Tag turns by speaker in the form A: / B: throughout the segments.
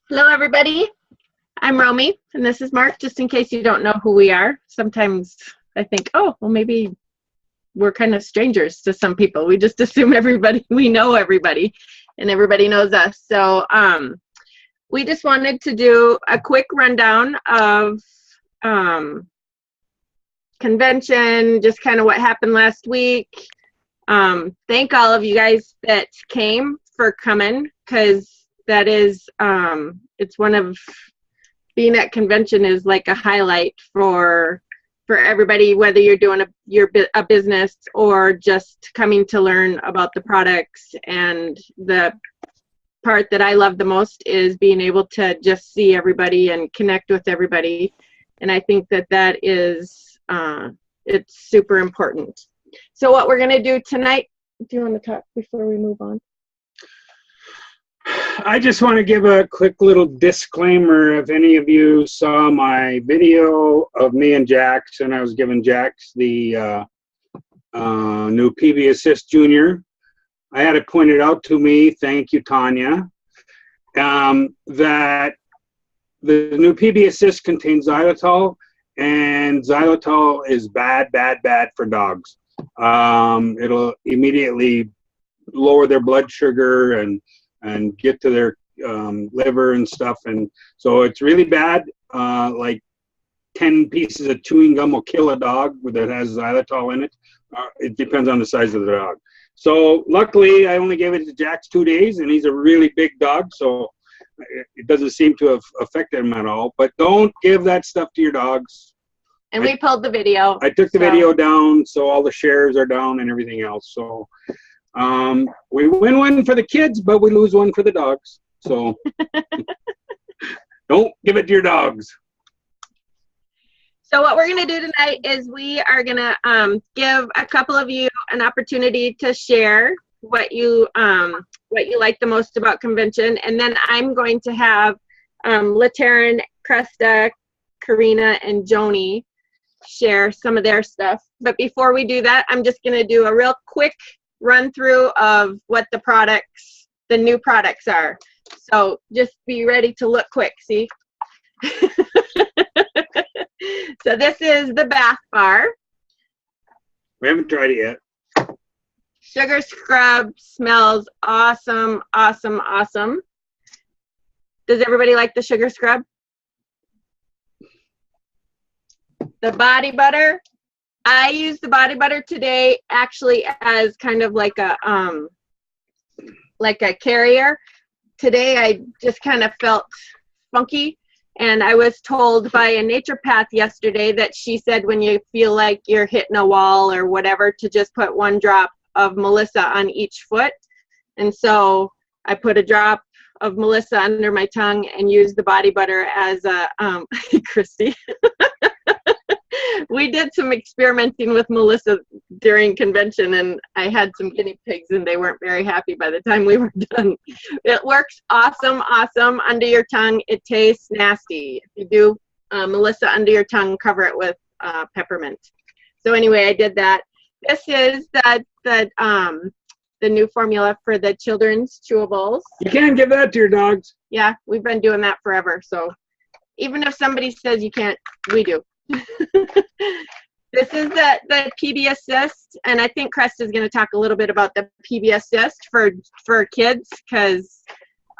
A: Hello, everybody. I'm Romy, and this is Mark, just in case you don't know who we are. Sometimes I think, oh, well, maybe we're kind of strangers to some people. We just assume we know everybody, and everybody knows us. So we just wanted to do a quick rundown of convention, just kind of what happened last week. Thank all of you guys that came for coming, because that is, it's one of, being at convention is like a highlight for everybody, whether you're doing a business or just coming to learn about the products. And the part that I love the most is being able to just see everybody and connect with everybody. And I think that is, it's super important. So what we're going to do tonight, do you want to talk before we move on?
B: I just want to give a quick little disclaimer. If any of you saw my video of me and Jax, and I was giving Jax the new PB Assist Junior, I had it pointed out to me, thank you, Tanya, that the new PB Assist contains xylitol, and xylitol is bad for dogs. It'll immediately lower their blood sugar and get to their liver and stuff, and so it's really bad. Like 10 pieces of chewing gum will kill a dog that has xylitol in it. It depends on the size of the dog. So luckily I only gave it to Jax 2 days, and he's a really big dog, so it doesn't seem to have affected him at all. But don't give that stuff to your dogs.
A: And we pulled the video.
B: I took the video down, so all the shares are down and everything else. So we win one for the kids, but we lose one for the dogs. So don't give it to your dogs.
A: So what we're going to do tonight is we are going to give a couple of you an opportunity to share what you like the most about convention, and then I'm going to have Lateran, Kresta, Karina, and Joni share some of their stuff. But before we do that, I'm just going to do a real quick run through of what the new products are. So just be ready to look quick, see? So this is the bath bar.
B: We haven't tried it yet.
A: Sugar scrub smells awesome. Does everybody like the sugar scrub? The body butter. I use the body butter today actually as kind of like a carrier. Today I just kind of felt funky, and I was told by a naturopath yesterday that she said when you feel like you're hitting a wall or whatever, to just put 1 drop of Melissa on each foot. And so I put a drop of Melissa under my tongue and used the body butter as a Christy. We did some experimenting with Melissa during convention, and I had some guinea pigs, and they weren't very happy by the time we were done. It works awesome under your tongue. It tastes nasty. If you do Melissa under your tongue, cover it with peppermint. So anyway, I did that. This is the new formula for the children's chewables.
B: You can't give that to your dogs.
A: Yeah, we've been doing that forever. So even if somebody says you can't, we do. This is the PB Assist, and I think Crest is going to talk a little bit about the PB Assist for kids, because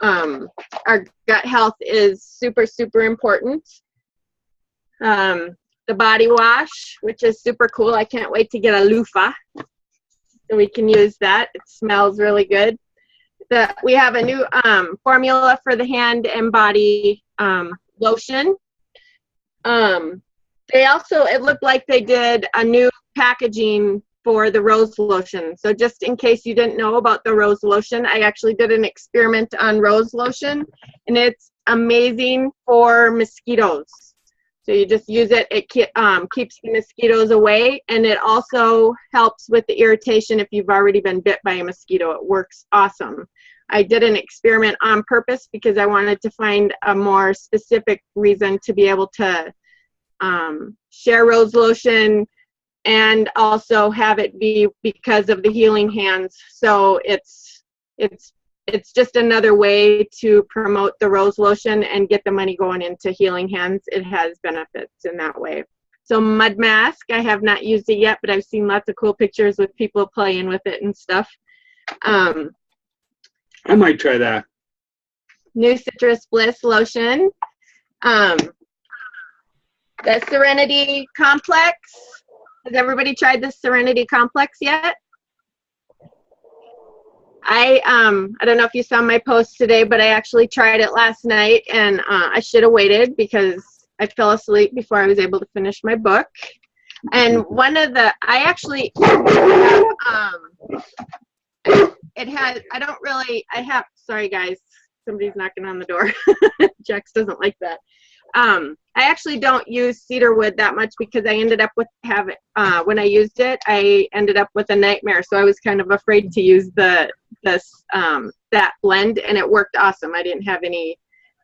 A: our gut health is super important. The body wash, which is super cool. I can't wait to get a loofah so we can use that. It smells really good. We have a new formula for the hand and body lotion. They also, it looked like they did a new packaging for the rose lotion. So just in case you didn't know about the rose lotion, I actually did an experiment on rose lotion, and it's amazing for mosquitoes. So you just use it. It keeps the mosquitoes away, and it also helps with the irritation if you've already been bit by a mosquito. It works awesome. I did an experiment on purpose because I wanted to find a more specific reason to be able to share rose lotion and also have it be because of the healing hands. So it's it's just another way to promote the rose lotion and get the money going into Healing Hands. It has benefits in that way. So mud mask, I have not used it yet, but I've seen lots of cool pictures with people playing with it and stuff.
B: I might try that.
A: New Citrus Bliss lotion. The Serenity Complex. Has everybody tried the Serenity Complex yet? I don't know if you saw my post today, but I actually tried it last night, and I should have waited because I fell asleep before I was able to finish my book. And one of the, I actually, it has, I don't really, I have, sorry guys, somebody's knocking on the door. Jax doesn't like that. I actually don't use cedar wood that much because I ended up with when I used it, I ended up with a nightmare. So I was kind of afraid to use that blend, and it worked awesome. I didn't have any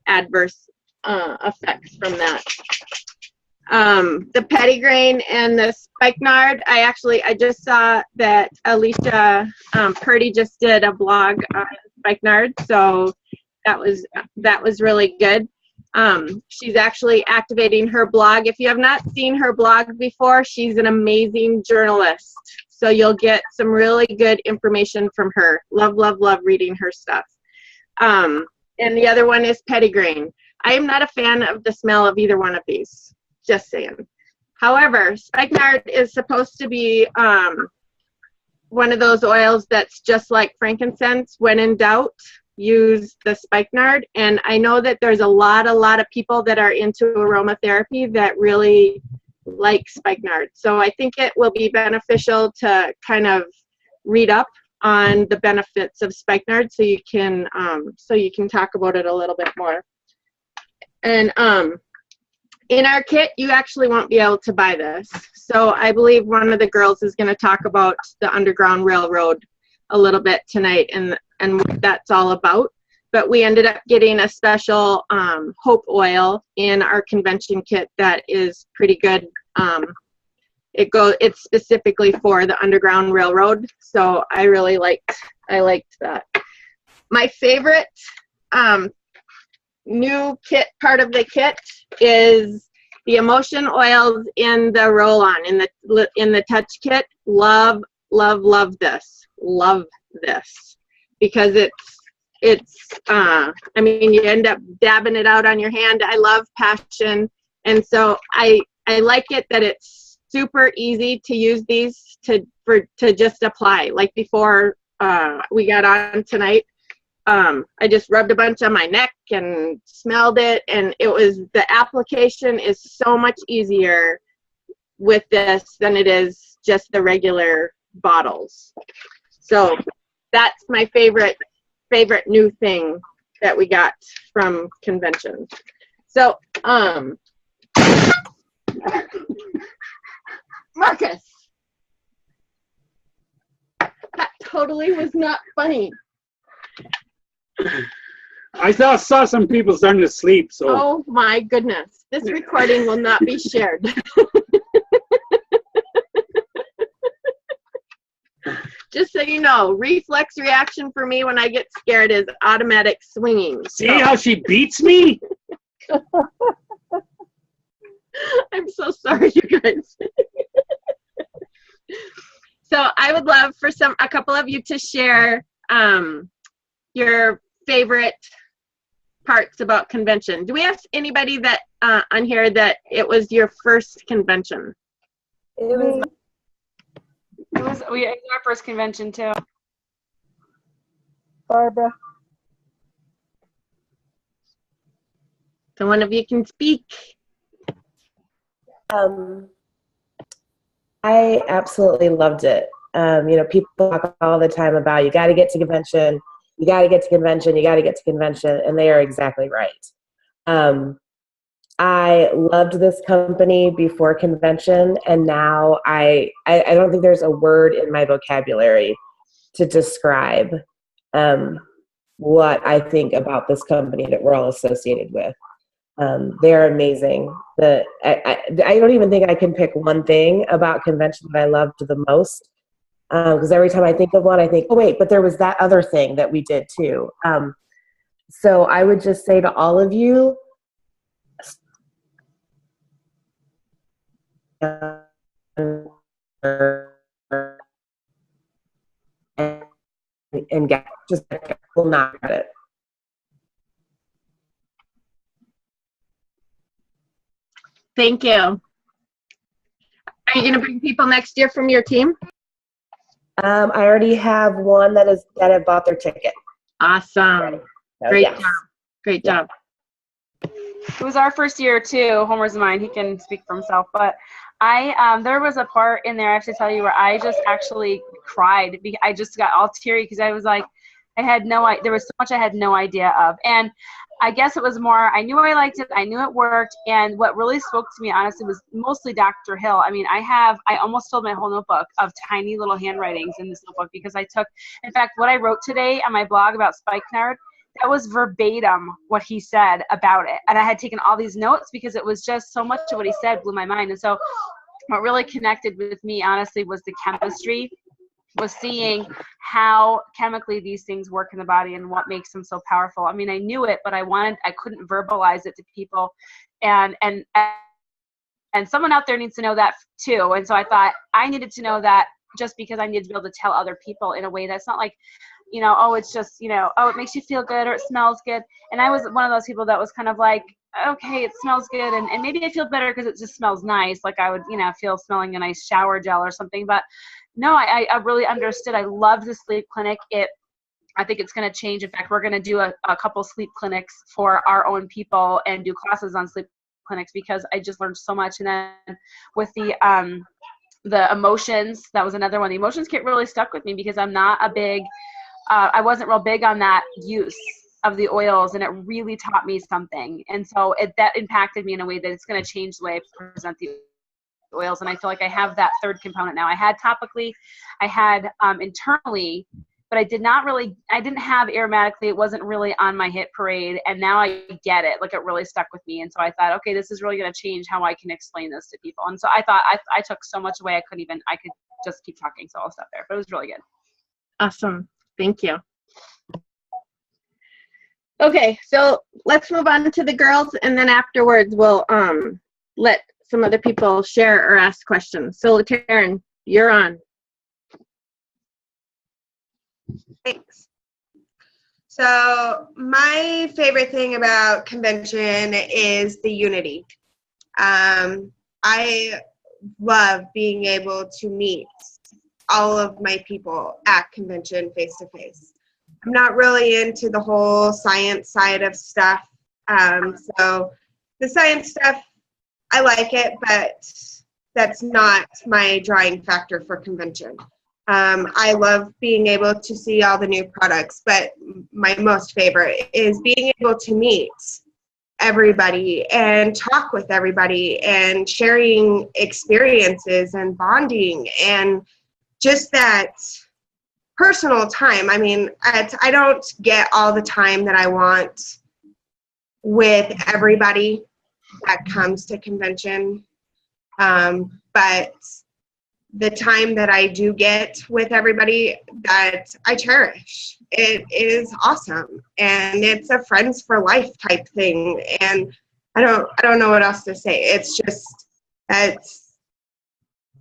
A: adverse effects from that. The Pettigrain and the Spikenard, I just saw that Alicia Purdy just did a blog on Spikenard, so that was really good. She's actually activating her blog. If you have not seen her blog before, she's an amazing journalist. So you'll get some really good information from her. Love, love, love reading her stuff. And the other one is Pettigrain. I am not a fan of the smell of either one of these, just saying. However, Spikenard is supposed to be one of those oils that's just like frankincense. When in doubt, use the Spikenard. And I know that there's a lot of people that are into aromatherapy that really like Spikenard. So I think it will be beneficial to kind of read up on the benefits of Spikenard so you can talk about it a little bit more. And in our kit, you actually won't be able to buy this. So I believe one of the girls is going to talk about the Underground Railroad a little bit tonight and what that's all about. But we ended up getting a special hope oil in our convention kit that is pretty good. It's specifically for the Underground Railroad. So I liked that. My favorite new kit part of the kit is the emotion oils in the roll-on in the touch kit. Love this because I mean, you end up dabbing it out on your hand. I love Passion, and so I like it that it's super easy to use these to just apply. Like before we got on tonight, I just rubbed a bunch on my neck and smelled it, and the application is so much easier with this than it is just the regular bottles. So that's my favorite new thing that we got from convention. So Marcus, that totally was not funny.
B: I saw some people starting to sleep. So.
A: Oh my goodness. This recording will not be shared. Just so you know, reflex reaction for me when I get scared is automatic swinging.
B: See how she beats me?
A: I'm so sorry, you guys. So I would love for a couple of you to share your favorite parts about convention. Do we have anybody that on here that it was your first convention?
C: It was our first convention too.
D: Barbara.
A: So one of you can speak.
D: I absolutely loved it. People talk all the time about you got to get to convention, you got to get to convention, you got to get to convention, and they are exactly right. I loved this company before convention, and now I don't think there's a word in my vocabulary to describe what I think about this company that we're all associated with. They're amazing. I don't even think I can pick one thing about convention that I loved the most. Because every time I think of one, I think, oh, wait, but there was that other thing that we did too. So I would just say to all of you, and get just will not get it.
A: Thank you. Are you going to bring people next year from your team?
D: I already have one that have bought their ticket.
A: Awesome.
D: So,
A: Great
D: yes.
A: job. Great job.
C: It was our first year too. Homer's mine. He can speak for himself. But there was a part in there I have to tell you where I just actually cried. I just got all teary because I was like, there was so much I had no idea of. And I guess it was more, I knew I liked it. I knew it worked. And what really spoke to me, honestly, was mostly Dr. Hill. I mean, I almost filled my whole notebook of tiny little handwritings in this notebook because in fact, what I wrote today on my blog about spikenard, that was verbatim what he said about it. And I had taken all these notes because it was just so much of what he said blew my mind. And so what really connected with me, honestly, was the chemistry, was seeing how chemically these things work in the body and what makes them so powerful. I mean, I knew it, but I couldn't verbalize it to people. And someone out there needs to know that too. And so I thought I needed to know that just because I needed to be able to tell other people in a way that's not like, oh, it's just, oh, it makes you feel good or it smells good. And I was one of those people that was kind of like, okay, it smells good. And maybe I feel better because it just smells nice. Like I would, feel smelling a nice shower gel or something. But no, I really understood. I love the sleep clinic. I think it's going to change. In fact, we're going to do a couple sleep clinics for our own people and do classes on sleep clinics because I just learned so much. And then with the emotions, that was another one. The emotions get really stuck with me because I'm not I wasn't real big on that use of the oils, and it really taught me something. And so that impacted me in a way that it's going to change the way I present the oils. And I feel like I have that third component now. I had topically, I had internally, but I didn't have aromatically. It wasn't really on my hit parade. And now I get it. Like it really stuck with me. And so I thought, okay, this is really going to change how I can explain this to people. And so I thought I took so much away. I could just keep talking. So I'll stop there, but it was really good.
A: Awesome. Thank you. Okay, so let's move on to the girls, and then afterwards we'll let some other people share or ask questions. So Taryn, you're on.
E: Thanks. So my favorite thing about convention is the unity. I love being able to meet all of my people at convention face to face. I'm not really into the whole science side of stuff. So the science stuff, I like it, but that's not my drawing factor for convention. I love being able to see all the new products, but my most favorite is being able to meet everybody and talk with everybody and sharing experiences and bonding and just that personal time. I mean, I don't get all the time that I want with everybody that comes to convention, but the time that I do get with everybody, that I cherish. It is awesome, and it's a friends for life type thing. And I don't know what else to say. It's just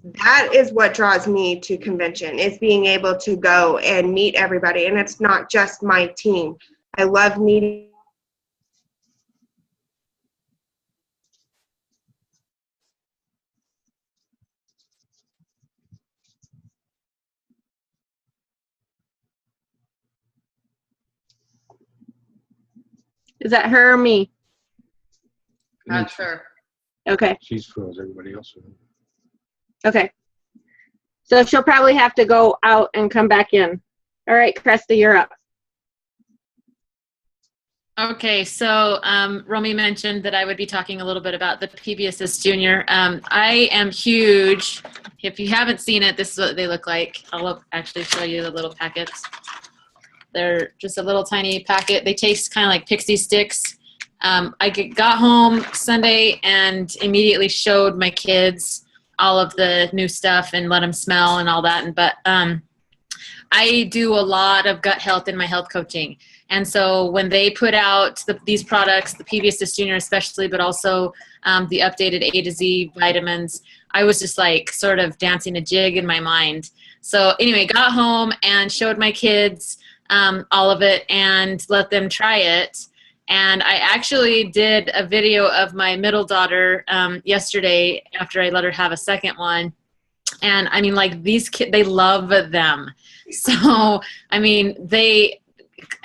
E: that is what draws me to convention, is being able to go and meet everybody. And it's not just my team. I love meeting.
A: Is that her or me?
F: Not sure.
A: Okay.
B: She's froze. Everybody else.
A: Okay. So she'll probably have to go out and come back in. All right, Cresta, you're up.
G: Okay, so Romy mentioned that I would be talking a little bit about the PB Assist Junior. I am huge. If you haven't seen it, this is what they look like. I'll actually show you the little packets. They're just a little tiny packet. They taste kind of like pixie sticks. I got home Sunday and immediately showed my kids all of the new stuff and let them smell and all that. But I do a lot of gut health in my health coaching. And so when they put out these products, the PB Assist Junior especially, but also the updated A to Z vitamins, I was just like sort of dancing a jig in my mind. So anyway, got home and showed my kids all of it and let them try it. And I actually did a video of my middle daughter yesterday after I let her have a second one. And I mean, like, these kids, they love them. So, I mean, they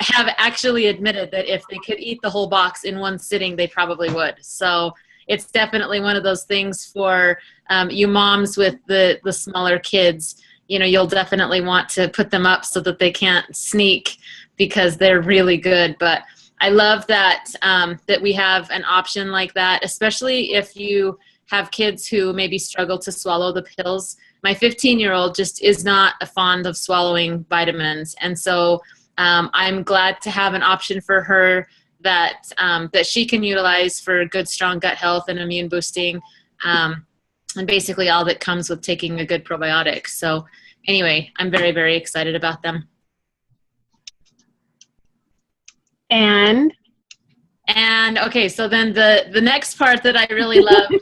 G: have actually admitted that if they could eat the whole box in one sitting, they probably would. So it's definitely one of those things for you moms with the smaller kids. You know, you'll definitely want to put them up so that they can't sneak because they're really good. But I love that that we have an option like that, especially if you have kids who maybe struggle to swallow the pills. My 15-year-old just is not fond of swallowing vitamins. And so I'm glad to have an option for her that that she can utilize for good, strong gut health and immune boosting, and basically all that comes with taking a good probiotic. So anyway, I'm very, very excited about them.
A: And
G: okay, so then the next part that I really love,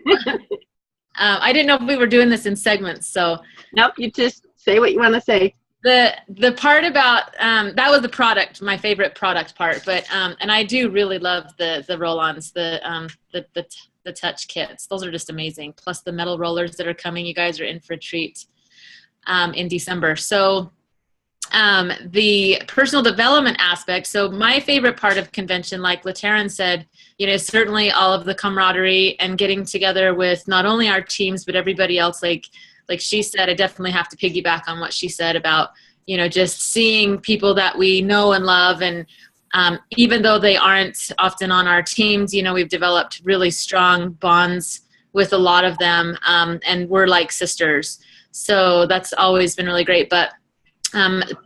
G: I didn't know if we were doing this in segments, so.
A: Nope, you just say what you want to say.
G: The part about, that was the product, my favorite product part, but, and I do really love the roll-ons, the touch kits. Those are just amazing. Plus the metal rollers that are coming, you guys are in for a treat in December. So the personal development aspect. So my favorite part of convention, like LaTaryn said, you know, certainly all of the camaraderie and getting together with not only our teams, but everybody else. Like she said, I definitely have to piggyback on what she said about, you know, just seeing people that we know and love. And even though they aren't often on our teams, you know, we've developed really strong bonds with a lot of them. And we're like sisters. So that's always been really great. But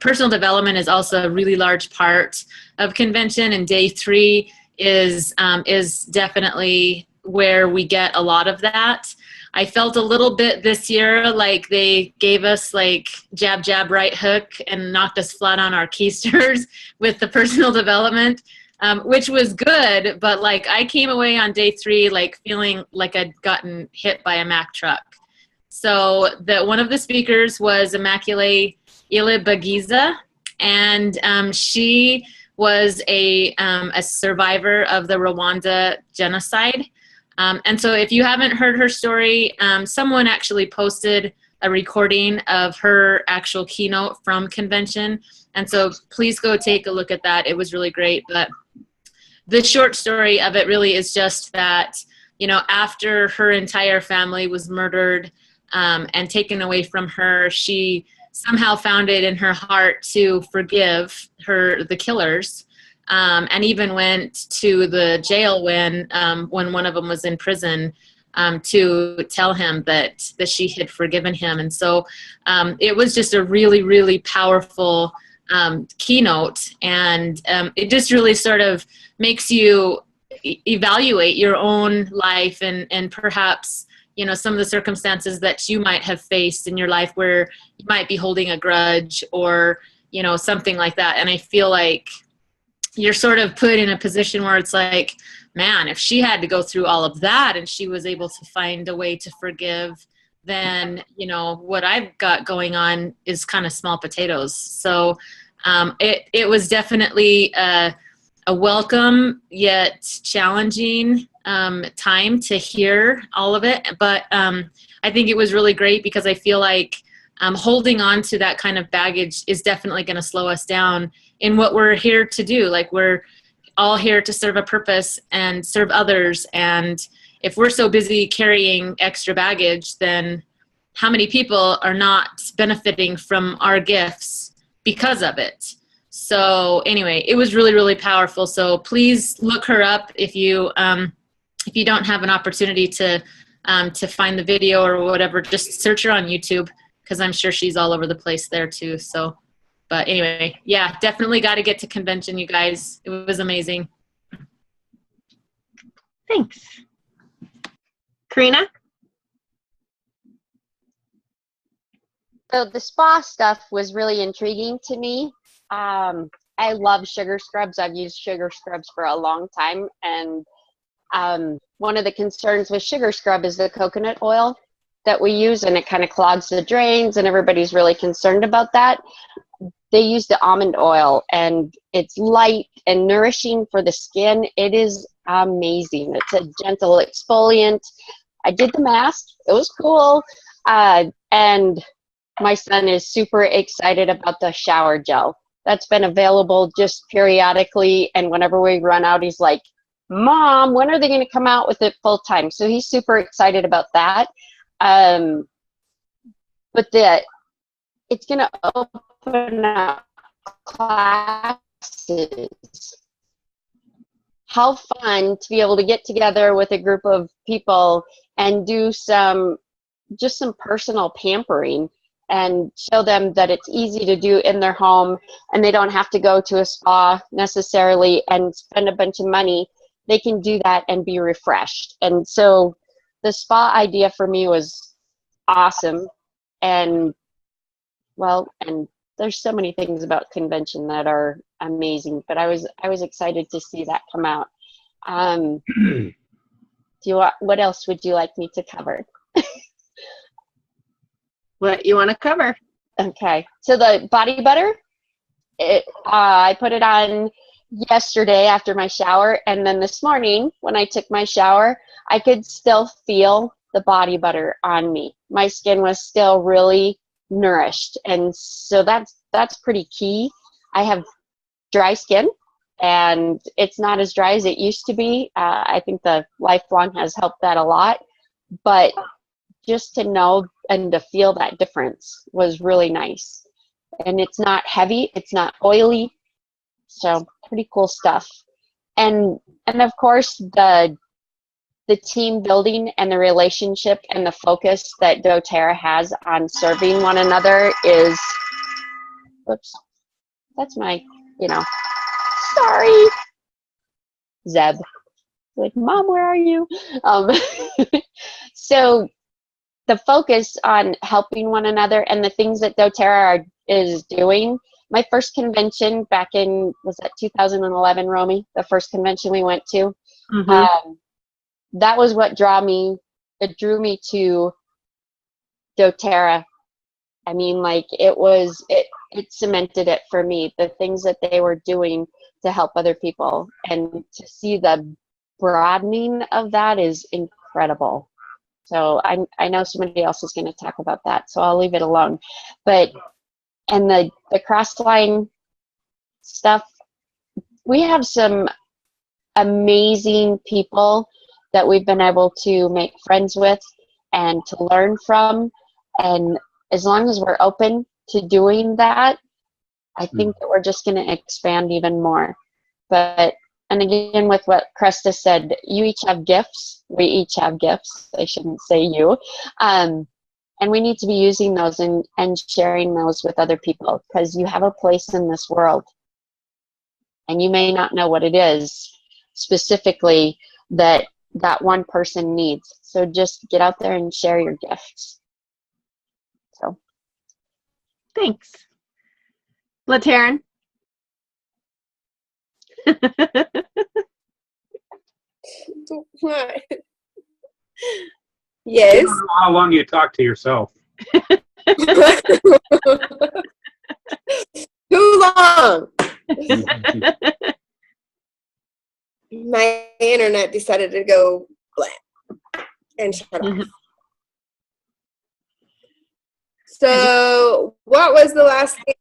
G: personal development is also a really large part of convention, and day 3 is definitely where we get a lot of that. I felt a little bit this year like they gave us like jab, jab, right hook and knocked us flat on our keisters with the personal development, which was good. But like I came away on day 3 like feeling like I'd gotten hit by a Mack truck. So one of the speakers was Immaculée Ilibagiza, and she was a survivor of the Rwanda genocide. And so if you haven't heard her story, someone actually posted a recording of her actual keynote from convention. And so please go take a look at that. It was really great. But the short story of it really is just that, you know, after her entire family was murdered and taken away from her, she somehow found it in her heart to forgive the killers, and even went to the jail when one of them was in prison to tell him that she had forgiven him. And so it was just a really, really powerful keynote, and it just really sort of makes you evaluate your own life and perhaps, you know, some of the circumstances that you might have faced in your life where you might be holding a grudge or, you know, something like that. And I feel like you're sort of put in a position where it's like, man, if she had to go through all of that and she was able to find a way to forgive, then, you know, what I've got going on is kind of small potatoes. So it was definitely a welcome yet challenging time to hear all of it. But I think it was really great because I feel like holding on to that kind of baggage is definitely going to slow us down in what we're here to do. Like, we're all here to serve a purpose and serve others. And if we're so busy carrying extra baggage, then how many people are not benefiting from our gifts because of it? So anyway, it was really, really powerful. So please look her up if you don't have an opportunity to find the video or whatever. Just search her on YouTube, because I'm sure she's all over the place there too. So, but anyway, yeah, definitely got to get to convention, you guys. It was amazing.
A: Thanks. Karina?
H: So the spa stuff was really intriguing to me. I love sugar scrubs. I've used sugar scrubs for a long time. And one of the concerns with sugar scrub is the coconut oil that we use, and it kind of clogs the drains, and everybody's really concerned about that. They use the almond oil, and it's light and nourishing for the skin. It is amazing. It's a gentle exfoliant. I did the mask. It was cool. And my son is super excited about the shower gel. That's been available just periodically, and whenever we run out, he's like, Mom, when are they going to come out with it full time? So he's super excited about that. But it's going to open up classes. How fun to be able to get together with a group of people and do some personal pampering and show them that it's easy to do in their home, and they don't have to go to a spa necessarily and spend a bunch of money. They can do that and be refreshed. And so the spa idea for me was awesome. And there's so many things about convention that are amazing, but I was excited to see that come out. What else would you like me to cover?
A: What you want to cover?
H: Okay, so the body butter, I put it on yesterday after my shower, and then this morning when I took my shower, I could still feel the body butter on me. My skin was still really nourished, and so that's pretty key. I have dry skin, and it's not as dry as it used to be. I think the Lifelong has helped that a lot, but just to know and to feel that difference was really nice. And it's not heavy, it's not oily, so pretty cool stuff. And of course the team building and the relationship and the focus that doTERRA has on serving one another is, whoops, that's my, sorry, Zeb, like, Mom, where are you? So the focus on helping one another and the things that doTERRA is doing. My first convention back in, was that 2011, Romy? The first convention we went to. Mm-hmm. That was what drew me to doTERRA. I mean, like, it cemented it for me, the things that they were doing to help other people. And to see the broadening of that is incredible. So I know somebody else is going to talk about that, so I'll leave it alone. But, and the cross-line stuff, we have some amazing people that we've been able to make friends with and to learn from. And as long as we're open to doing that, I think that we're just going to expand even more. But, and again, with what Cresta said, you each have gifts. We each have gifts. I shouldn't say you. And we need to be using those and sharing those with other people, because you have a place in this world. And you may not know what it is specifically that one person needs. So just get out there and share your gifts. So,
A: thanks. LaTaryn?
E: What? Yes.
B: I don't know how long you talk to yourself.
E: Too long. My internet decided to go blank and shut off. So, what was the last thing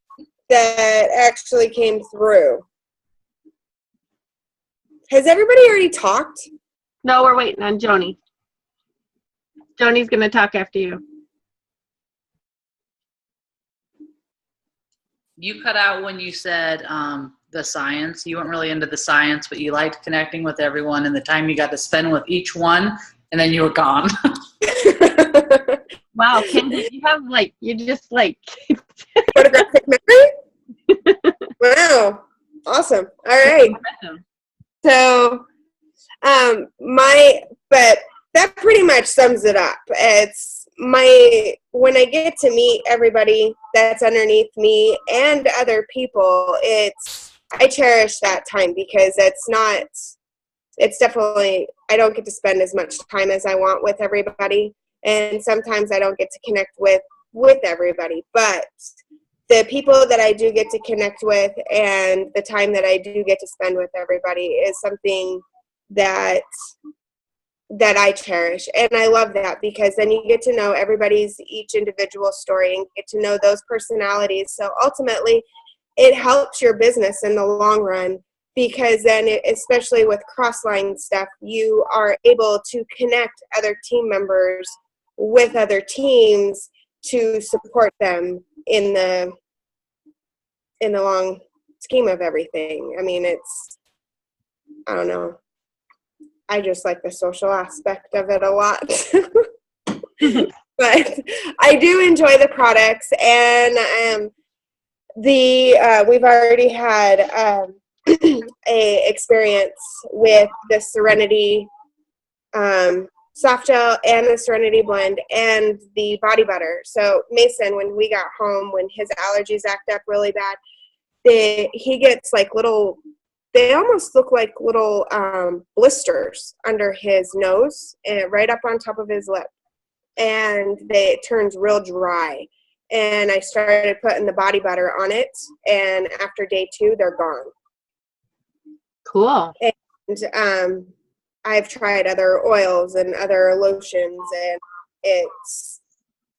E: that actually came through? Has everybody already talked?
A: No, we're waiting on Joni. Joni's going to talk after you.
F: You cut out when you said the science. You weren't really into the science, but you liked connecting with everyone and the time you got to spend with each one, and then you were gone.
A: Wow, Kendra, you have you just
E: photographic memory? Wow, awesome. All right. So, but that pretty much sums it up. It's when I get to meet everybody that's underneath me and other people, I cherish that time, because it's definitely, I don't get to spend as much time as I want with everybody. And sometimes I don't get to connect with everybody, but the people that I do get to connect with and the time that I do get to spend with everybody is something that I cherish. And I love that, because then you get to know everybody's each individual story and get to know those personalities. So ultimately, it helps your business in the long run, because then, especially with cross-line stuff, you are able to connect other team members with other teams to support them in the long scheme of everything. I mean, I don't know. I just like the social aspect of it a lot. But I do enjoy the products, and we've already had a experience with the Serenity soft gel and the Serenity blend and the body butter. So Mason, when we got home, when his allergies act up really bad, he gets like little, they almost look like little blisters under his nose and right up on top of his lip. And it turns real dry. And I started putting the body butter on it, and after day 2, they're gone.
A: Cool.
E: And I've tried other oils and other lotions, and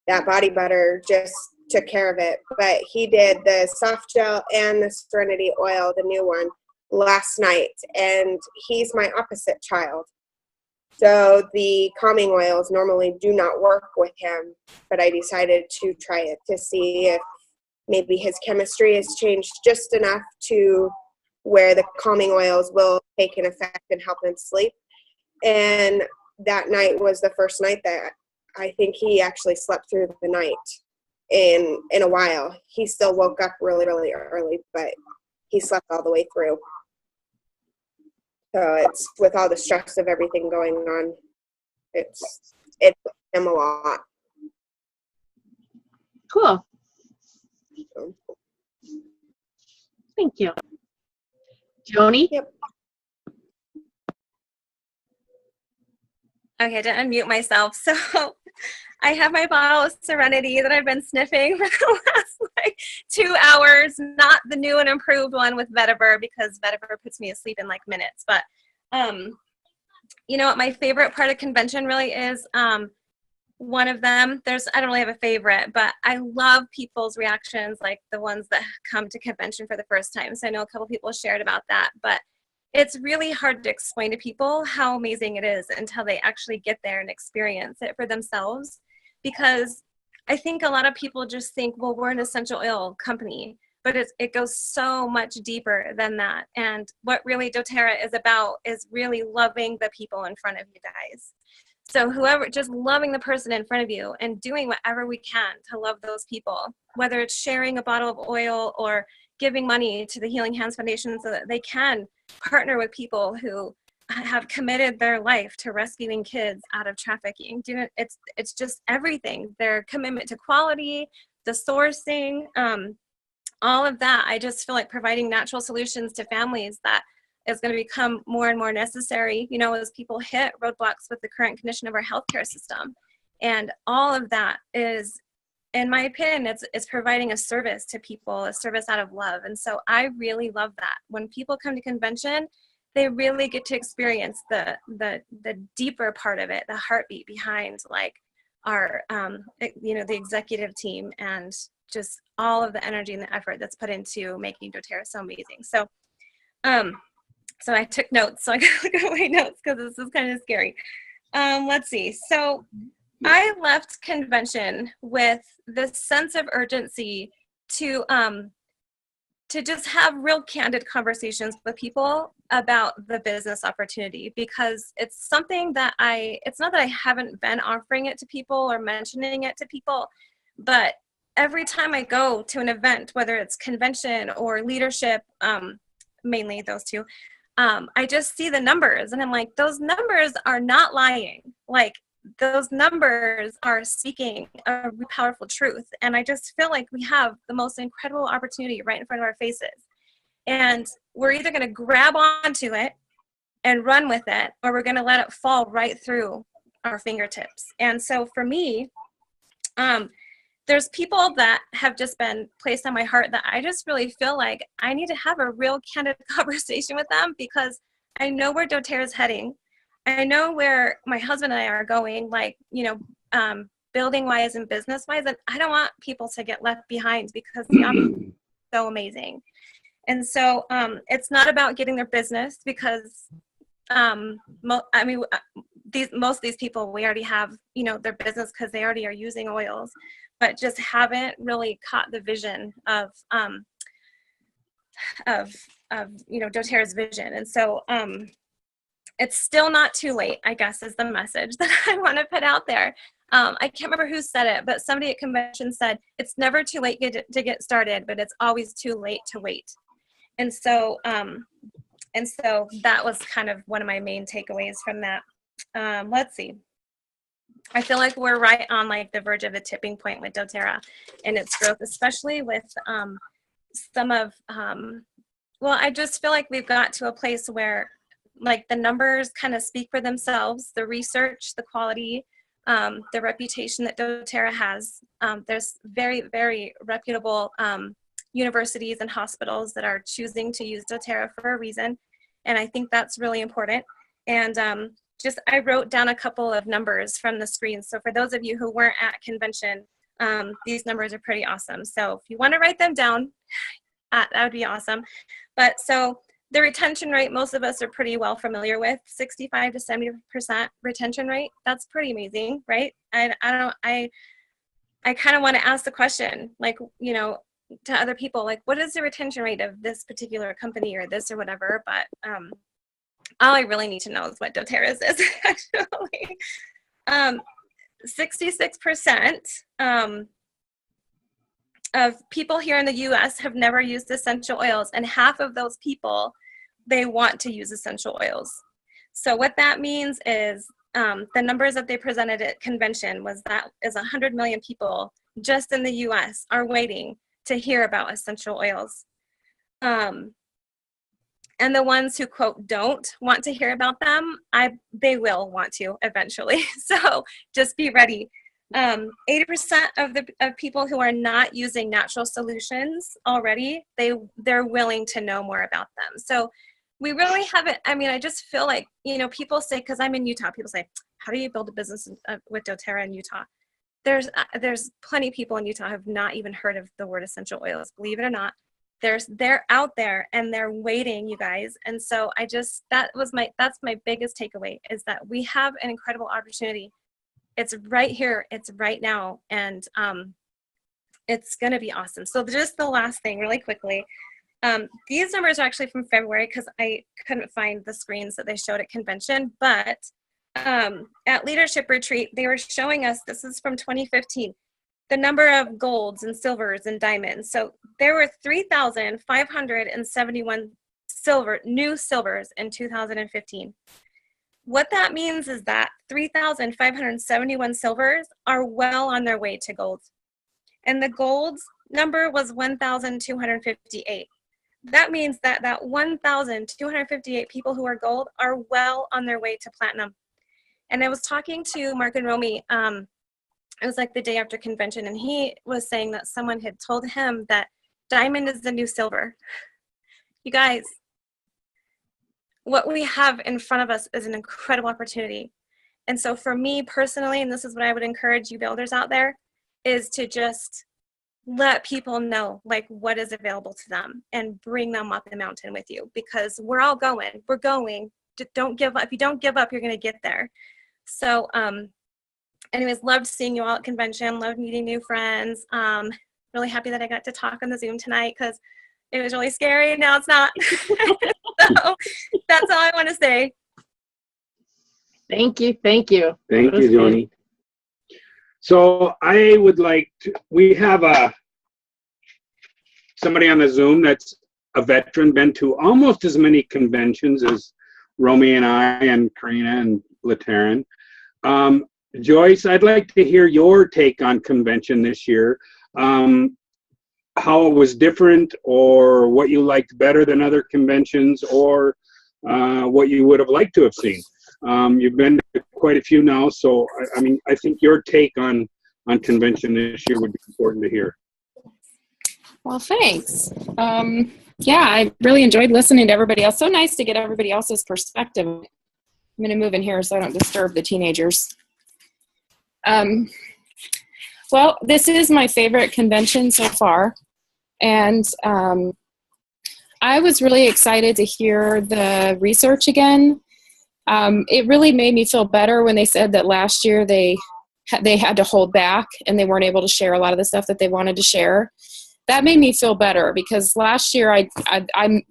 E: that body butter just took care of it. But he did the soft gel and the Serenity oil, the new one, last night, and he's my opposite child. So the calming oils normally do not work with him, but I decided to try it to see if maybe his chemistry has changed just enough to where the calming oils will take an effect and help him sleep. And that night was the first night that I think he actually slept through the night in a while. He still woke up really, really early, but he slept all the way through. So it's, with all the stress of everything going on, it's him a lot.
A: Cool.
E: So.
A: Thank you. Joni?
E: Yep.
I: Okay, I didn't unmute myself. So I have my bottle of Serenity that I've been sniffing for the last 2 hours, not the new and improved one with vetiver, because vetiver puts me asleep in minutes. But you know what my favorite part of convention really is? One of them, I don't really have a favorite, but I love people's reactions, like the ones that come to convention for the first time. So I know a couple people shared about that, but it's really hard to explain to people how amazing it is until they actually get there and experience it for themselves. Because I think a lot of people just think, well, we're an essential oil company, but it goes so much deeper than that. And what really doTERRA is about is really loving the people in front of you guys. So just loving the person in front of you and doing whatever we can to love those people, whether it's sharing a bottle of oil or giving money to the Healing Hands Foundation so that they can partner with people who have committed their life to rescuing kids out of trafficking. It's just everything. Their commitment to quality, the sourcing, all of that. I just feel like providing natural solutions to families that is going to become more and more necessary, as people hit roadblocks with the current condition of our healthcare system. And all of that is, in my opinion, it's providing a service to people, a service out of love. And so I really love that. When people come to convention, they really get to experience the deeper part of it, the heartbeat behind our, the executive team and just all of the energy and the effort that's put into making doTERRA so amazing. So, so I took notes, so I gotta look at my notes because this is kind of scary. Let's see. So I left convention with this sense of urgency to just have real candid conversations with people about the business opportunity, because it's something that it's not that I haven't been offering it to people or mentioning it to people, but every time I go to an event, whether it's convention or leadership, mainly those two, I just see the numbers and I'm like, those numbers are not lying. those numbers are speaking a really powerful truth. And I just feel like we have the most incredible opportunity right in front of our faces. And we're either going to grab onto it and run with it, or we're going to let it fall right through our fingertips. And so for me, there's people that have just been placed on my heart that I just really feel like I need to have a real candid conversation with them, because I know where doTERRA is heading. I know where my husband and I are going, like, building wise and business wise. And I don't want people to get left behind, because the opportunity is so amazing. And so it's not about getting their business, because most of these people, we already have, their business because they already are using oils, but just haven't really caught the vision of doTERRA's vision. And so it's still not too late, I guess, is the message that I want to put out there. I can't remember who said it, but somebody at convention said, it's never too late to get started, but it's always too late to wait. And so that was kind of one of my main takeaways from that. Let's see. I feel like we're right on like the verge of a tipping point with doTERRA and its growth, especially with some of, I just feel like we've got to a place where like the numbers kind of speak for themselves, the research, the quality, the reputation that doTERRA has. There's very, very reputable universities and hospitals that are choosing to use doTERRA for a reason. And I think that's really important. And I wrote down a couple of numbers from the screen. So for those of you who weren't at convention, these numbers are pretty awesome. So if you want to write them down, that would be awesome. But so the retention rate, most of us are pretty well familiar with, 65 to 70% retention rate. That's pretty amazing, right? I kind of want to ask the question, like, to other people, like, what is the retention rate of this particular company or this or whatever? But all I really need to know is what doTERRA's is, actually. 66% of people here in the US have never used essential oils, and half of those people, they want to use essential oils. So what that means is the numbers that they presented at convention was that is 100 million people just in the US are waiting to hear about essential oils. And the ones who, quote, don't want to hear about them, they will want to eventually. So just be ready. 80% of people who are not using natural solutions already, they're willing to know more about them. So we really haven't, I just feel like, people say, because I'm in Utah, people say, how do you build a business with doTERRA in Utah? There's plenty of people in Utah who have not even heard of the word essential oils, believe it or not. They're out there and they're waiting, you guys. And so that's my biggest takeaway, is that we have an incredible opportunity. It's right here, it's right now, and it's gonna be awesome. So just the last thing really quickly, these numbers are actually from February because I couldn't find the screens that they showed at convention, but at Leadership Retreat, they were showing us, this is from 2015, the number of golds and silvers and diamonds. So there were 3,571 new silvers in 2015. What that means is that 3,571 silvers are well on their way to gold. And the gold's number was 1,258. That means that 1,258 people who are gold are well on their way to platinum. And I was talking to Mark and Romy, it was like the day after convention, and he was saying that someone had told him that diamond is the new silver. You guys, what we have in front of us is an incredible opportunity. And so for me personally, and this is what I would encourage you builders out there, is to just let people know like what is available to them and bring them up the mountain with you, because we're all going. We're going. Don't give up. If you don't give up, you're going to get there. So anyways, loved seeing you all at convention, loved meeting new friends. Really happy that I got to talk on the Zoom tonight because it was really scary. Now it's not. So that's all I want to say.
A: Thank you. Thank you.
B: Thank you, Joni. So I would like to, we have somebody on the Zoom that's a veteran, been to almost as many conventions as Romy and I and Karina and Lateran. Joyce, I'd like to hear your take on convention this year. How it was different, or what you liked better than other conventions, or what you would have liked to have seen. You've been to quite a few now, so I mean, I think your take on convention this year would be important to hear.
J: Well, thanks. Yeah, I really enjoyed listening to everybody else. So nice to get everybody else's perspective. I'm going to move in here so I don't disturb the teenagers. Well, this is my favorite convention so far. And I was really excited to hear the research again. It really made me feel better when they said that last year they had to hold back and they weren't able to share a lot of the stuff that they wanted to share. That made me feel better, because last year I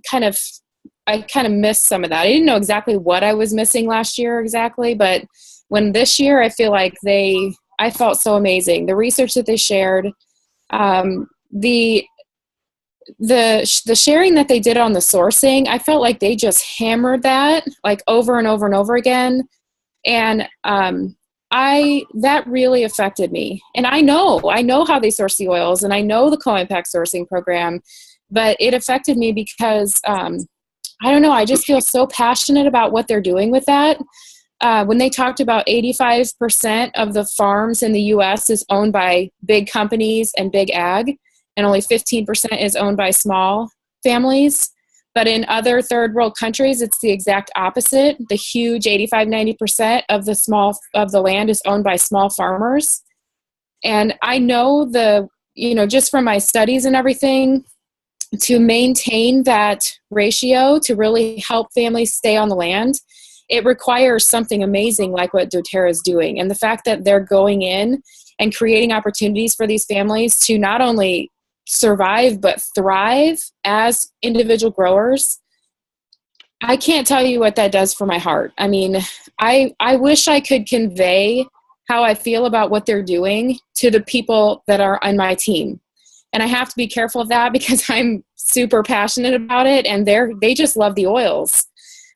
J: kind of missed some of that. I didn't know exactly what I was missing last year exactly, but when this year I feel like I felt so amazing. The research that they shared, the sharing that they did on the sourcing, I felt like they just hammered that like over and over and over again. And that really affected me. And I know how they source the oils, and I know the co-impact sourcing program, but it affected me because, I don't know, I just feel so passionate about what they're doing with that. When they talked about 85% of the farms in the US is owned by big companies and big ag, and only 15% is owned by small families. But in other third world countries, it's the exact opposite. The huge 85-90% of the land is owned by small farmers. And I know just from my studies and everything, to maintain that ratio, to really help families stay on the land, it requires something amazing like what doTERRA is doing. And the fact that they're going in and creating opportunities for these families to not only survive but thrive as individual growers, I can't tell you what that does for my heart. I mean, I wish I could convey how I feel about what they're doing to the people that are on my team. And I have to be careful of that because I'm super passionate about it, and they just love the oils.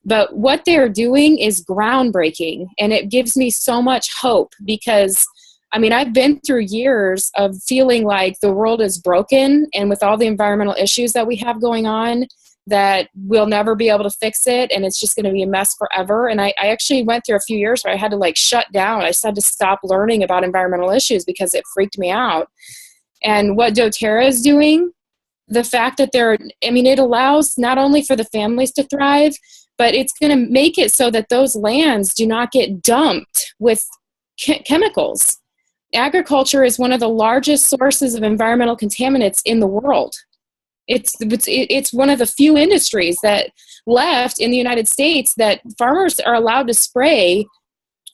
J: But what they're doing is groundbreaking, and it gives me so much hope because, I mean, I've been through years of feeling like the world is broken, and with all the environmental issues that we have going on, that we'll never be able to fix it, and it's just going to be a mess forever. And I actually went through a few years where I had to shut down. I just had to stop learning about environmental issues because it freaked me out. And what doTERRA is doing, the fact that it allows not only for the families to thrive, but it's going to make it so that those lands do not get dumped with chemicals. Agriculture is one of the largest sources of environmental contaminants in the world. It's one of the few industries that left in the United States that farmers are allowed to spray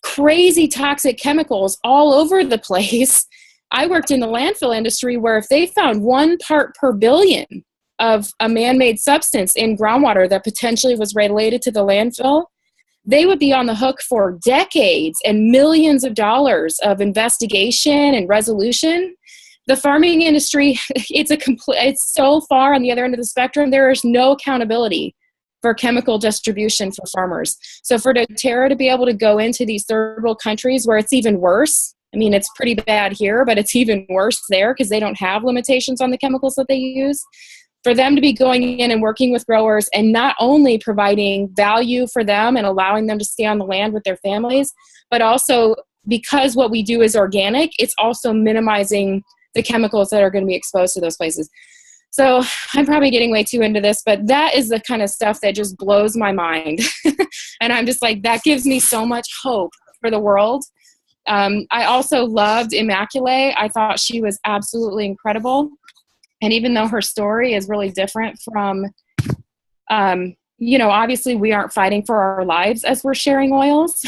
J: crazy toxic chemicals all over the place. I worked in the landfill industry where if they found 1 part per billion of a man-made substance in groundwater that potentially was related to the landfill, they would be on the hook for decades and millions of dollars of investigation and resolution. The farming industry, it's so far on the other end of the spectrum, there is no accountability for chemical distribution for farmers. So for doTERRA to be able to go into these third world countries where it's even worse, I mean, it's pretty bad here, but it's even worse there because they don't have limitations on the chemicals that they use. For them to be going in and working with growers and not only providing value for them and allowing them to stay on the land with their families, but also because what we do is organic, it's also minimizing the chemicals that are going to be exposed to those places. So I'm probably getting way too into this, but that is the kind of stuff that just blows my mind. And I'm just like, that gives me so much hope for the world. I also loved Immaculée. I thought she was absolutely incredible. And even though her story is really different from, obviously we aren't fighting for our lives as we're sharing oils,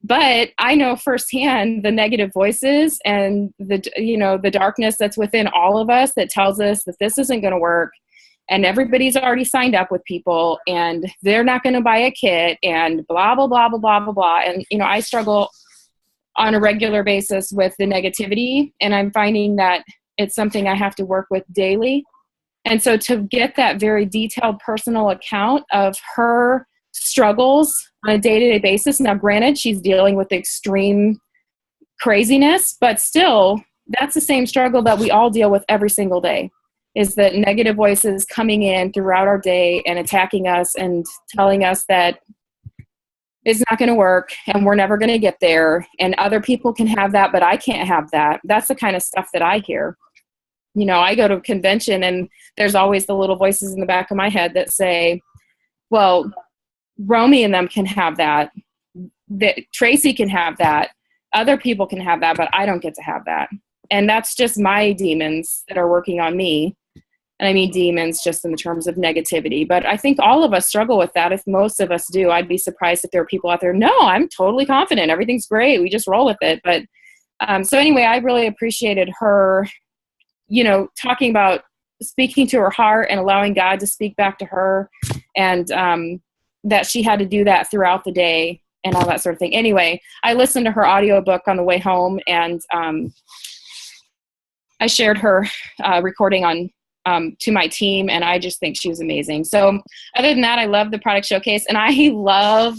J: but I know firsthand the negative voices and the darkness that's within all of us that tells us that this isn't going to work. And everybody's already signed up with people and they're not going to buy a kit and blah, blah, blah, blah, blah, blah, blah. And, I struggle on a regular basis with the negativity, and I'm finding that it's something I have to work with daily. And so to get that very detailed personal account of her struggles on a day-to-day basis, now granted, she's dealing with extreme craziness, but still, that's the same struggle that we all deal with every single day, is that negative voices coming in throughout our day and attacking us and telling us that it's not going to work and we're never going to get there, and other people can have that, but I can't have that. That's the kind of stuff that I hear. You know, I go to a convention and there's always the little voices in the back of my head that say, well, Romy and them can have that Tracy can have that, other people can have that, but I don't get to have that. And that's just my demons that are working on me. And I mean demons just in the terms of negativity. But I think all of us struggle with that. If most of us do, I'd be surprised if there are people out there, no, I'm totally confident. Everything's great. We just roll with it. But so anyway, I really appreciated her, you know, talking about speaking to her heart and allowing God to speak back to her, and that she had to do that throughout the day and all that sort of thing. Anyway, I listened to her audiobook on the way home, and I shared her recording on to my team, and I just think she was amazing. So other than that, I love the product showcase, and I love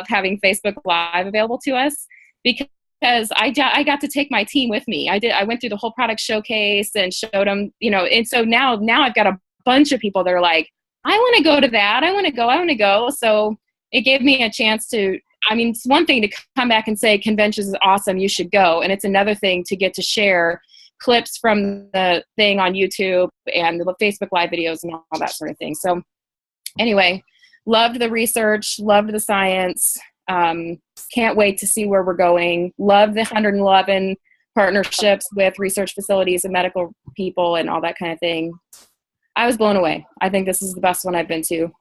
J: having Facebook Live available to us, because I got to take my team with me. I went through the whole product showcase and showed them, you know, and so now I've got a bunch of people that are like, I want to go to that. I want to go. So it gave me a chance to, I mean, it's one thing to come back and say conventions is awesome, you should go. And it's another thing to get to share clips from the thing on YouTube and the Facebook Live videos and all that sort of thing. So anyway, loved the research, loved the science. Can't wait to see where we're going. Love the 111 partnerships with research facilities and medical people and all that kind of thing. I was blown away. I think this is the best one I've been to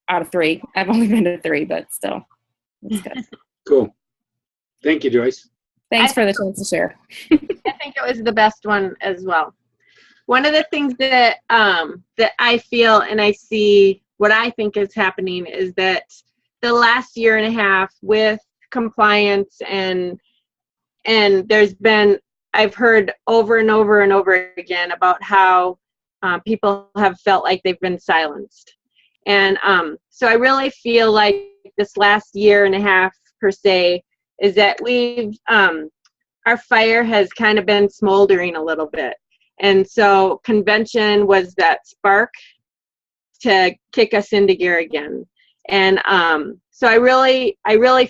J: out of 3. I've only been to 3, but still, it's good.
B: Cool. Thank you, Joyce.
J: Thanks for the chance to share.
A: I think it was the best one as well. One of the things that that I feel and I see, what I think is happening, is that the last year and a half with compliance and there's been, I've heard over and over and over again about how people have felt like they've been silenced. And so I really feel like this last year and a half per se is that we've, our fire has kind of been smoldering a little bit. And so convention was that spark to kick us into gear again. And so I really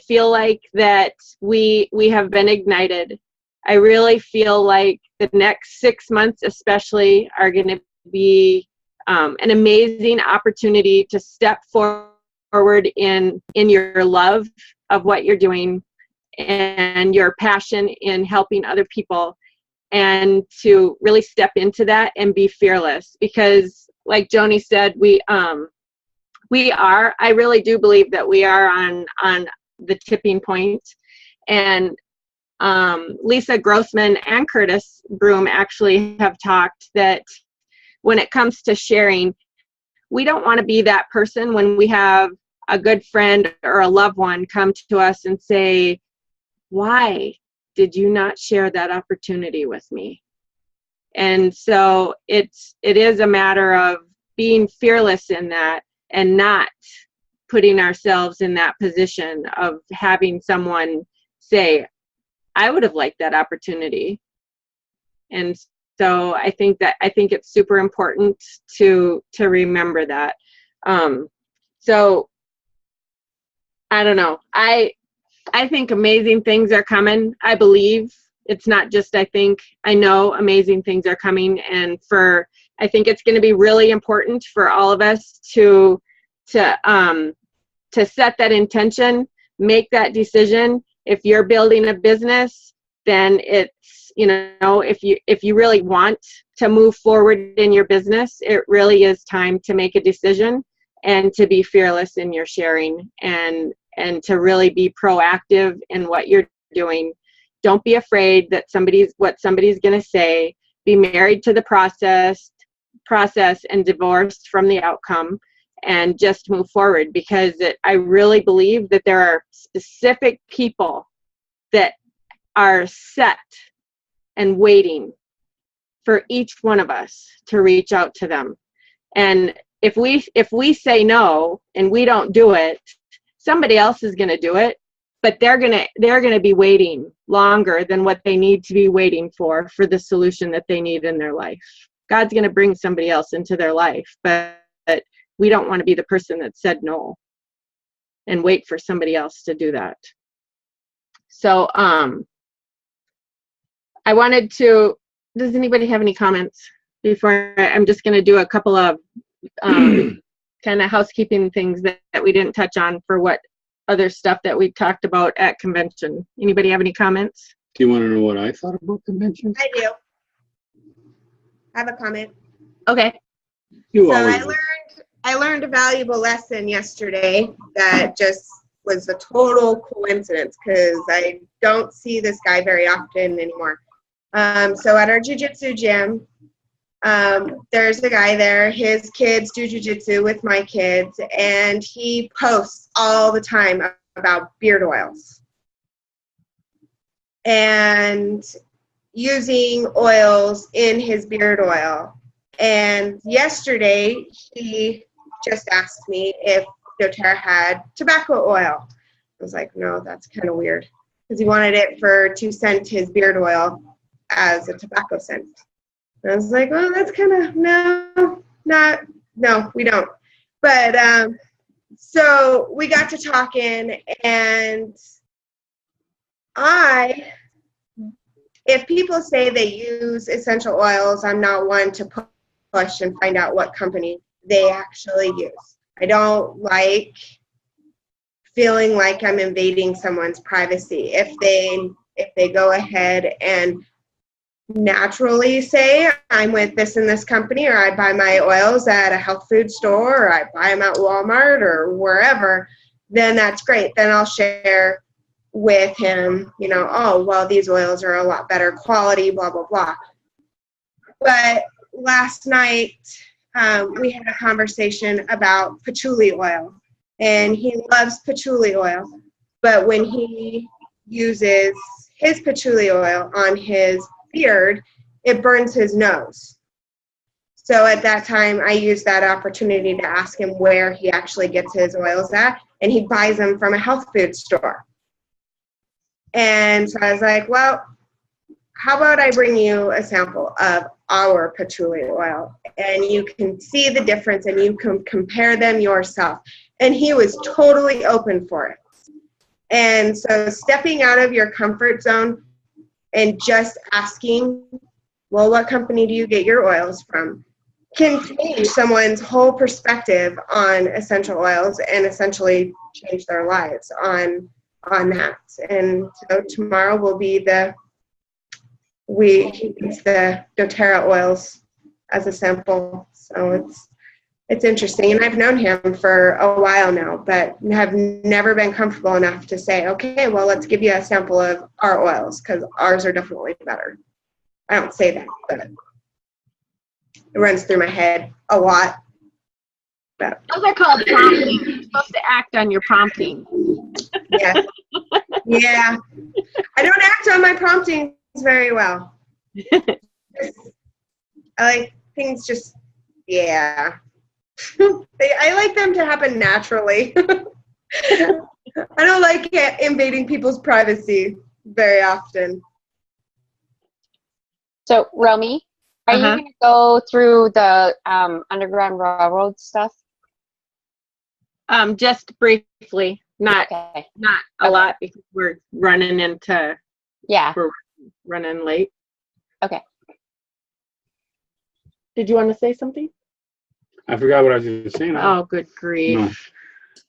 A: feel like that we have been ignited. I really feel like the next 6 months especially are going to be an amazing opportunity to step forward in your love of what you're doing and your passion in helping other people, and to really step into that and be fearless. Because like Joni said, I really do believe that we are on the tipping point. And Lisa Grossman and Curtis Broom actually have talked that when it comes to sharing, we don't want to be that person when we have a good friend or a loved one come to us and say, why did you not share that opportunity with me? And so it is a matter of being fearless in that, and not putting ourselves in that position of having someone say, I would have liked that opportunity. And so I think it's super important to remember that. So I don't know. I think amazing things are coming. I believe it's not just I think. I know amazing things are coming, and I think it's going to be really important for all of us to set that intention, make that decision. If you're building a business, then it's, you know, if you really want to move forward in your business, it really is time to make a decision and to be fearless in your sharing, and to really be proactive in what you're doing. Don't be afraid that what somebody's going to say. Be married to the process and divorced from the outcome, and just move forward, because I really believe that there are specific people that are set and waiting for each one of us to reach out to them. And if we say no and we don't do it, somebody else is going to do it. but they're gonna be waiting longer than what they need to be waiting for the solution that they need in their life. God's gonna bring somebody else into their life, but we don't want to be the person that said no and wait for somebody else to do that. So I wanted to, does anybody have any comments before I'm just going to do a couple of kind of housekeeping things that we didn't touch on for what other stuff that we talked about at convention. Anybody have any comments?
B: Do you want to know what I thought about convention?
E: I do. I have a comment.
A: Okay.
E: I learned a valuable lesson yesterday that just was a total coincidence because I don't see this guy very often anymore. So at our jiu-jitsu gym, there's a guy there. His kids do jiu-jitsu with my kids, and he posts all the time about beard oils and using oils in his beard oil. And yesterday, he just asked me if doTERRA had tobacco oil. I was like, no, that's kind of weird, because he wanted it to scent his beard oil as a tobacco scent. And I was like, well, that's kind of, no, we don't. But so we got to talking, and if people say they use essential oils, I'm not one to push and find out what company they actually use. I don't like feeling like I'm invading someone's privacy. If they go ahead and naturally say I'm with this and this company, or I buy my oils at a health food store, or I buy them at Walmart or wherever, then that's great. Then I'll share with him, oh, well, these oils are a lot better quality, blah, blah, blah. But last night, we had a conversation about patchouli oil, and he loves patchouli oil, but when he uses his patchouli oil on his beard, it burns his nose. So at that time, I used that opportunity to ask him where he actually gets his oils at, and he buys them from a health food store. And so I was like, well, how about I bring you a sample of our patchouli oil, and you can see the difference and you can compare them yourself. And he was totally open for it. And so stepping out of your comfort zone and just asking, well, what company do you get your oils from, can change someone's whole perspective on essential oils and essentially change their lives on that. And so tomorrow will be he gets the doTERRA oils as a sample. So it's interesting. And I've known him for a while now, but have never been comfortable enough to say, okay, well, let's give you a sample of our oils, because ours are definitely better. I don't say that, but it runs through my head a lot. But
A: those are called prompting. You're supposed to act on your prompting.
E: Yeah. Yeah. I don't act on my promptings very well. I like things just, yeah. I like them to happen naturally. I don't like invading people's privacy very often.
H: So, Romy, are you going to go through the Underground Railroad stuff?
A: Just briefly, not a lot, because we're running late.
H: Okay.
A: Did you want to say something?
B: I forgot what I was going to say now.
A: Oh, good grief.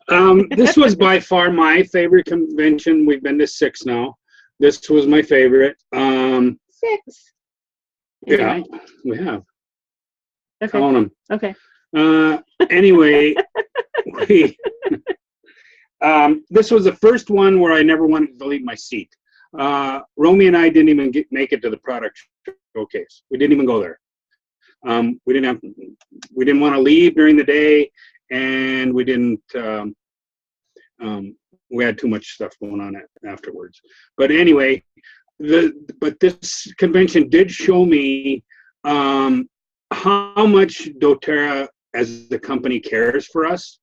B: No. This was by far my favorite convention. We've been to 6 now. This was my favorite.
A: 6.
B: Yeah, we have.
A: Okay.
B: Count them.
A: Okay.
B: Anyway, this was the first one where I never wanted to leave my seat. Romy and I didn't even make it to the product showcase. We didn't even go there. We didn't want to leave during the day, and we didn't. We had too much stuff going on afterwards. But anyway, but this convention did show me how much doTERRA as the company cares for us.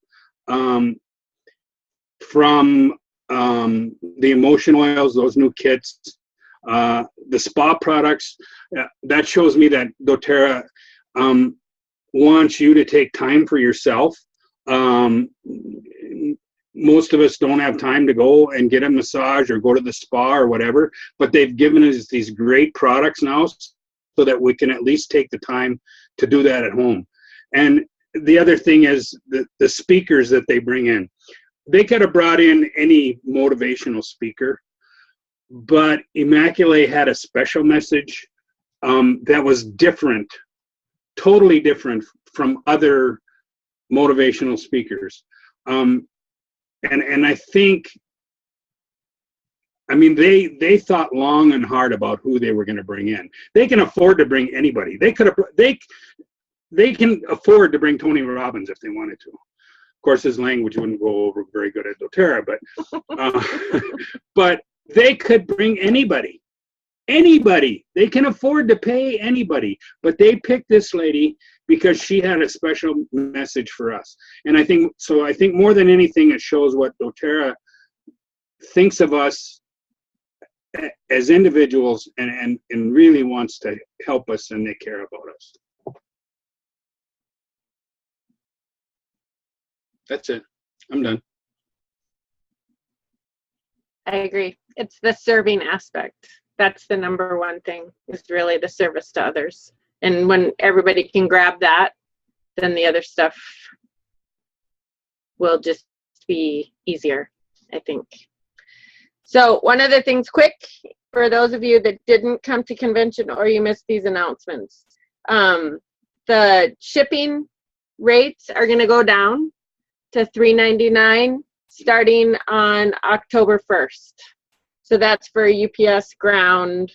B: From the emotion oils, those new kits, the spa products. That shows me that doTERRA wants you to take time for yourself. Most of us don't have time to go and get a massage or go to the spa or whatever, but they've given us these great products now so that we can at least take the time to do that at home. And the other thing is the speakers that they bring in. They could have brought in any motivational speaker, but Immaculate had a special message that was different, totally different from other motivational speakers. And I think, I mean, they thought long and hard about who they were going to bring in. They can afford to bring anybody. They can afford to bring Tony Robbins if they wanted to. Of course, his language wouldn't go over very good at doTERRA, but they could bring anybody. Anybody. They can afford to pay anybody. But they picked this lady because she had a special message for us. And I think more than anything, it shows what doTERRA thinks of us as individuals and really wants to help us, and they care about us. That's it. I'm done.
A: I agree. It's the serving aspect. That's the number one thing, is really the service to others. And when everybody can grab that, then the other stuff will just be easier, I think. So one of the things, quick, for those of you that didn't come to convention or you missed these announcements, the shipping rates are going to go down to $3.99 starting on October 1st. So that's for UPS ground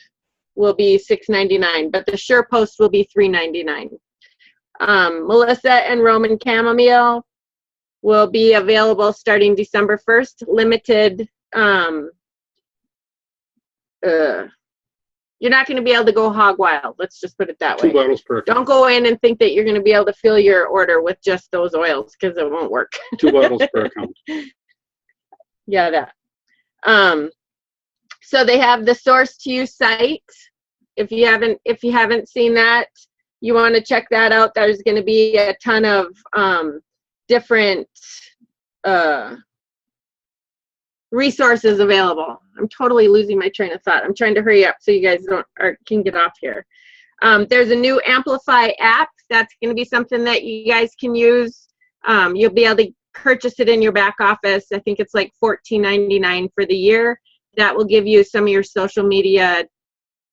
A: will be $6.99, but the SurePost will be $3.99. Melissa and Roman Chamomile will be available starting December 1st. Limited. You're not going to be able to go hog wild. Let's just put it that way.
B: 2 bottles per account.
A: Don't go in and think that you're going to be able to fill your order with just those oils, because it won't work.
B: 2 bottles per account.
A: Yeah, that. So they have the Source to You site. If you haven't seen that, you want to check that out. There's going to be a ton of different resources available. I'm totally losing my train of thought. I'm trying to hurry up so you guys can get off here. There's a new Amplify app. That's going to be something that you guys can use. You'll be able to purchase it in your back office. I think it's like $14.99 for the year. That will give you some of your social media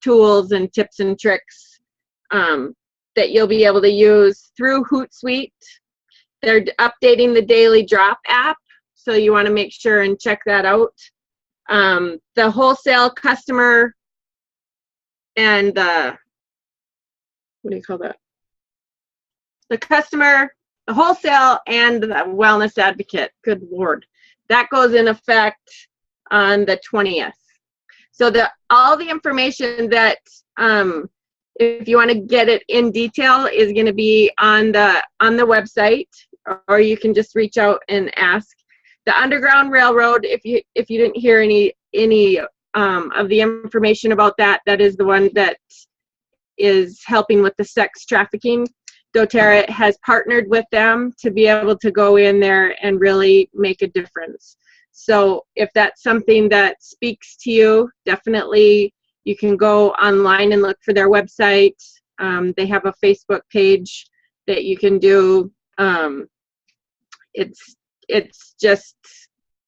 A: tools and tips and tricks that you'll be able to use through Hootsuite. They're updating the Daily Drop app, so you want to make sure and check that out. The wholesale customer and the, what do you call that? The customer, the wholesale and the wellness advocate, good Lord, that goes in effect on the 20th. So all the information that, if you want to get it in detail, is going to be on the website, or you can just reach out and ask. The Underground Railroad, if you didn't hear any of the information about that, that is the one that is helping with the sex trafficking. doTERRA has partnered with them to be able to go in there and really make a difference. So if that's something that speaks to you, definitely you can go online and look for their website. They have a Facebook page that you can do. It's just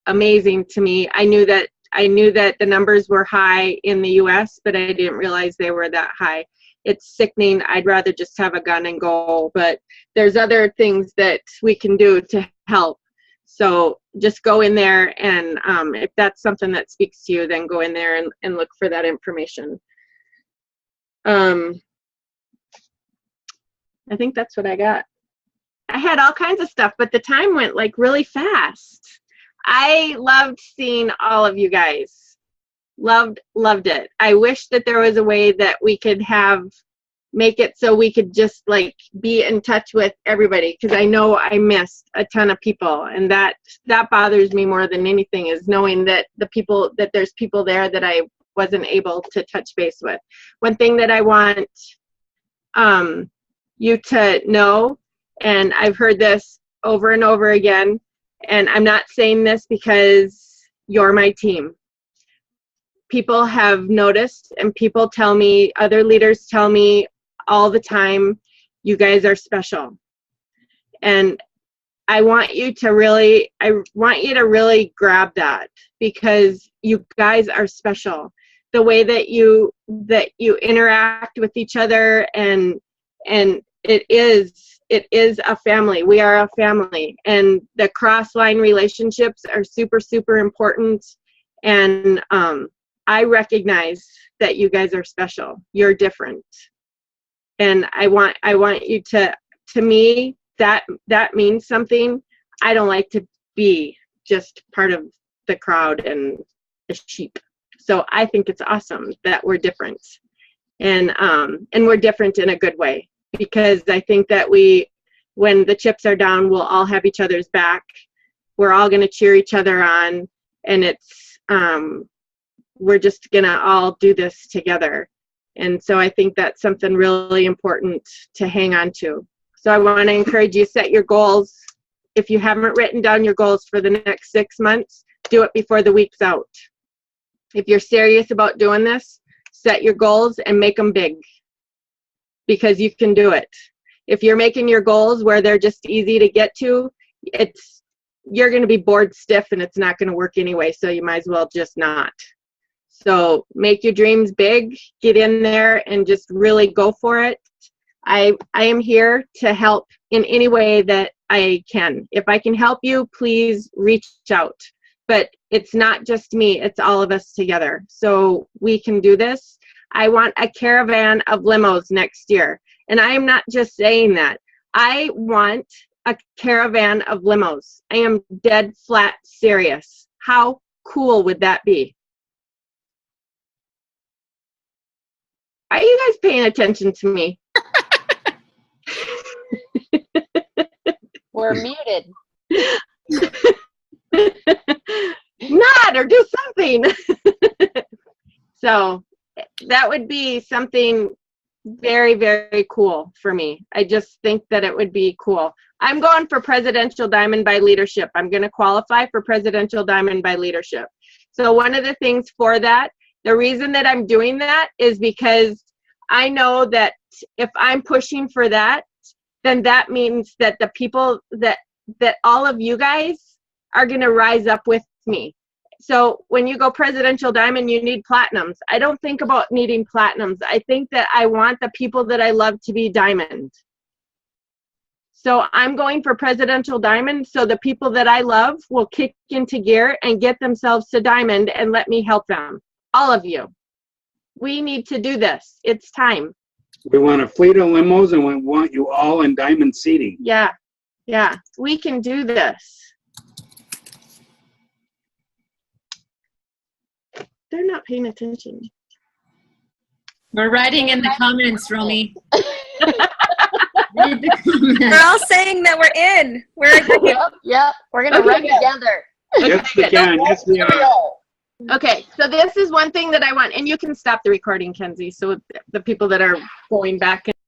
A: amazing to me. I knew that the numbers were high in the US, but I didn't realize they were that high. It's sickening. I'd rather just have a gun and go, but there's other things that we can do to help. So just go in there, and if that's something that speaks to you, then go in there and look for that information. I think that's what I got. I had all kinds of stuff, but the time went like really fast. I loved seeing all of you guys. Loved it. I wish that there was a way that we could have make it so we could just like be in touch with everybody, because I know I missed a ton of people, and that bothers me more than anything, is knowing that there's people there that I wasn't able to touch base with. One thing that I want you to know, and I've heard this over and over again, and I'm not saying this because you're my team. People have noticed, and people tell me, other leaders tell me all the time, you guys are special. And I want you to really grab that, because you guys are special. The way that you interact with each other, and it is a family. We are a family, and the cross-line relationships are super, super important. And I recognize that you guys are special. You're different. And I want you to me, that means something. I don't like to be just part of the crowd and the sheep. So I think it's awesome that we're different, and we're different in a good way, because I think that when the chips are down, we'll all have each other's back. We're all going to cheer each other on, and it's we're just going to all do this together. And so I think that's something really important to hang on to. So I want to encourage you, set your goals. If you haven't written down your goals for the next 6 months, do it before the week's out. If you're serious about doing this, set your goals and make them big, because you can do it. If you're making your goals where they're just easy to get to, you're going to be bored stiff, and it's not going to work anyway, so you might as well just not. So make your dreams big, get in there, and just really go for it. I am here to help in any way that I can. If I can help you, please reach out. But it's not just me, it's all of us together. So we can do this. I want a caravan of limos next year. And I am not just saying that. I want a caravan of limos. I am dead flat serious. How cool would that be? Are you guys paying attention to me?
H: We're muted.
A: Nod or do something. So that would be something very, very cool for me. I just think that it would be cool. I'm going for Presidential Diamond by Leadership. I'm going to qualify for Presidential Diamond by Leadership. So one of the things for that, the reason that I'm doing that is because I know that if I'm pushing for that, then that means that the people that all of you guys are going to rise up with me. So when you go Presidential Diamond, you need platinums. I don't think about needing platinums. I think that I want the people that I love to be diamond. So I'm going for Presidential Diamond, so the people that I love will kick into gear and get themselves to diamond, and let me help them. All of you. We need to do this. It's time.
B: We want a fleet of limos, and we want you all in diamond seating.
A: Yeah. Yeah. We can do this. They're not paying attention.
G: We're writing in the comments, Romy.
I: We're all saying that we're in.
H: Yep. We're going to run together.
B: Yes, we can. Yes, we are.
A: Okay, so this is one thing that I want, and you can stop the recording, Kenzie, so the people that are going back